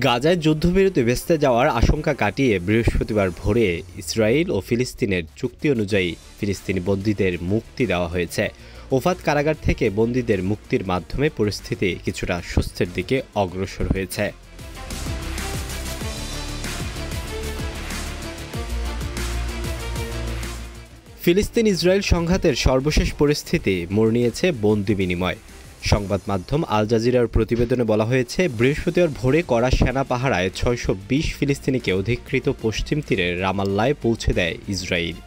গাজায় যুদ্ধবিরতি ভেস্তে যাওয়ার আশঙ্কা কাটিয়ে বৃহস্পতিবার ভোরে ইসরায়েল ও ফিলিস্তিনের চুক্তি অনুযায়ী ফিলিস্তিনি বন্দীদের মুক্তি দেওয়া হয়েছে। ওফাত কারাগার থেকে বন্দীদের মুক্তির মাধ্যমে পরিস্থিতি কিছুটা স্বস্তির দিকে অগ্রসর হয়েছে। ফিলিস্তিন ইসরায়েল সংঘাতের সর্বশেষ পরিস্থিতি মোড় নিয়েছে বন্দি বিনিময়। সংবাদ মাধ্যম আল জাজিরার প্রতিবেদনে বলা হয়েছে, বৃহস্পতিবার ভোরে করা সেনা পাহারায় ৬২০ ফিলিস্তিনিকে অধিকৃত পশ্চিম তীরের রামাল্লায় পৌঁছে দেয় ইসরায়েল।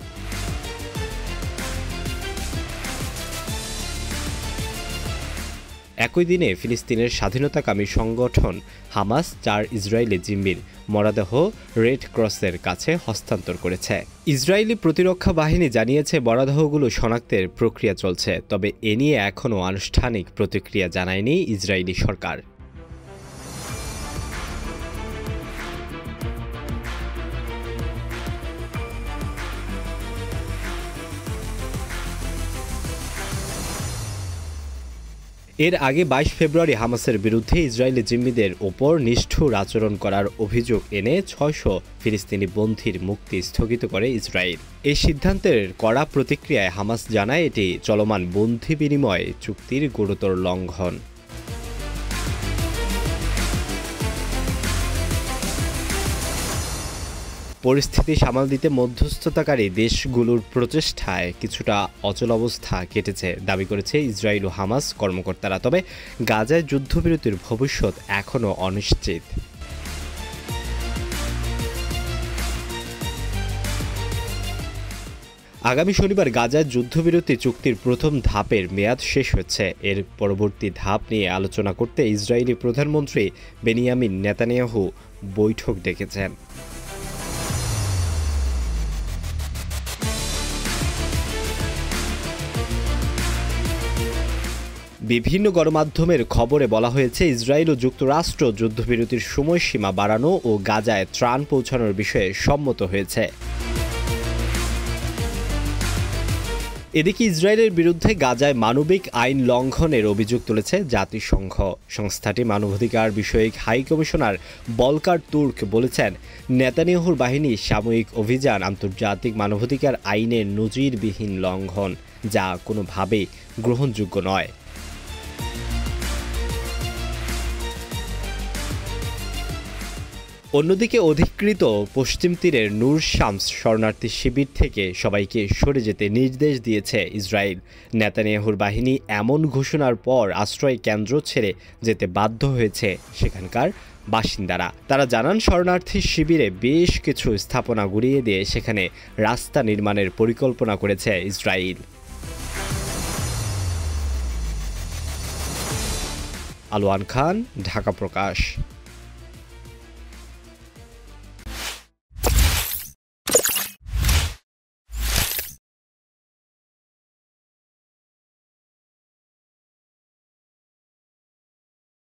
একই দিনে ফিলিস্তিনের স্বাধীনতাকামী সংগঠন হামাস ৪ ইসরায়েলি জিম্মির মরদেহ রেড ক্রসের কাছে হস্তান্তর করেছে। ইসরায়েলি প্রতিরক্ষা বাহিনী জানিয়েছে মরদেহগুলো শনাক্তের প্রক্রিয়া চলছে, তবে এ নিয়ে এখনও আনুষ্ঠানিক প্রতিক্রিয়া জানায়নি ইসরায়েলি সরকার। এর আগে ২২ ফেব্রুয়ারি হামাসের বিরুদ্ধে ইসরায়েলি জিম্মিদের ওপর নিষ্ঠুর আচরণ করার অভিযোগ এনে ৬০০ ফিলিস্তিনি বন্দীর মুক্তি স্থগিত করে ইসরায়েল। এই সিদ্ধান্তের কড়া প্রতিক্রিয়ায় হামাস জানায় এটি চলমান বন্দী বিনিময় চুক্তির গুরুতর লঙ্ঘন। পরিস্থিতি সামাল দিতে মধ্যস্থতাকারী দেশগুলোর প্রচেষ্টায় কিছুটা অচলাবস্থা কেটেছে দাবি করেছে ইসরায়েল ও হামাস কর্মকর্তারা। তবে গাজায় যুদ্ধবিরতির ভবিষ্যৎ এখনও অনিশ্চিত। আগামী শনিবার গাজায় যুদ্ধবিরতি চুক্তির প্রথম ধাপের মেয়াদ শেষ হচ্ছে। এর পরবর্তী ধাপ নিয়ে আলোচনা করতে ইসরায়েলি প্রধানমন্ত্রী বেনিয়ামিন নেতানিয়াহু বৈঠক ডেকেছেন। বিভিন্ন গণমাধ্যমের খবরে বলা হয়েছে, ইসরায়েল ও যুক্তরাষ্ট্র যুদ্ধবিরতির সময়সীমা বাড়ানো ও গাজায় ত্রাণ পৌঁছানোর বিষয়ে সম্মত হয়েছে। এদিকে ইসরায়েলের বিরুদ্ধে গাজায় মানবিক আইন লঙ্ঘনের অভিযোগ তুলেছে জাতিসংঘ। সংস্থাটি মানবাধিকার বিষয়ক হাই কমিশনার বলকার তুর্ক বলেছেন, নেতানিয়াহুর বাহিনী সাময়িক অভিযান আন্তর্জাতিক মানবাধিকার আইনের নজিরবিহীন লঙ্ঘন, যা কোনোভাবেই গ্রহণযোগ্য নয়। অন্যদিকে অধিকৃত পশ্চিম তীরের নূর শামস শরণার্থী শিবির থেকে সবাইকে সরে যেতে নির্দেশ দিয়েছে ইসরায়েল। নেতানিয়াহুর বাহিনী এমন ঘোষণার পর আশ্রয় কেন্দ্র ছেড়ে যেতে বাধ্য হয়েছে সেখানকার বাসিন্দারা। তারা জানান, শরণার্থী শিবিরে বেশ কিছু স্থাপনা গুঁড়িয়ে দিয়ে সেখানে রাস্তা নির্মাণের পরিকল্পনা করেছে ইসরায়েল। আলোয়ান খান, ঢাকা প্রকাশ।